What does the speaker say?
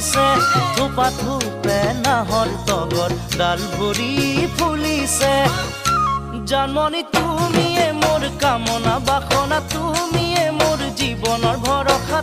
ফুলিছে থোপা থোপে নাহৰ তগৰ ডাল ভৰি ফুলিছে জানমণি তুমিয়ে মোৰ কামনা বাসনা তুমিয়ে মোৰ জীৱনৰ ভৰসা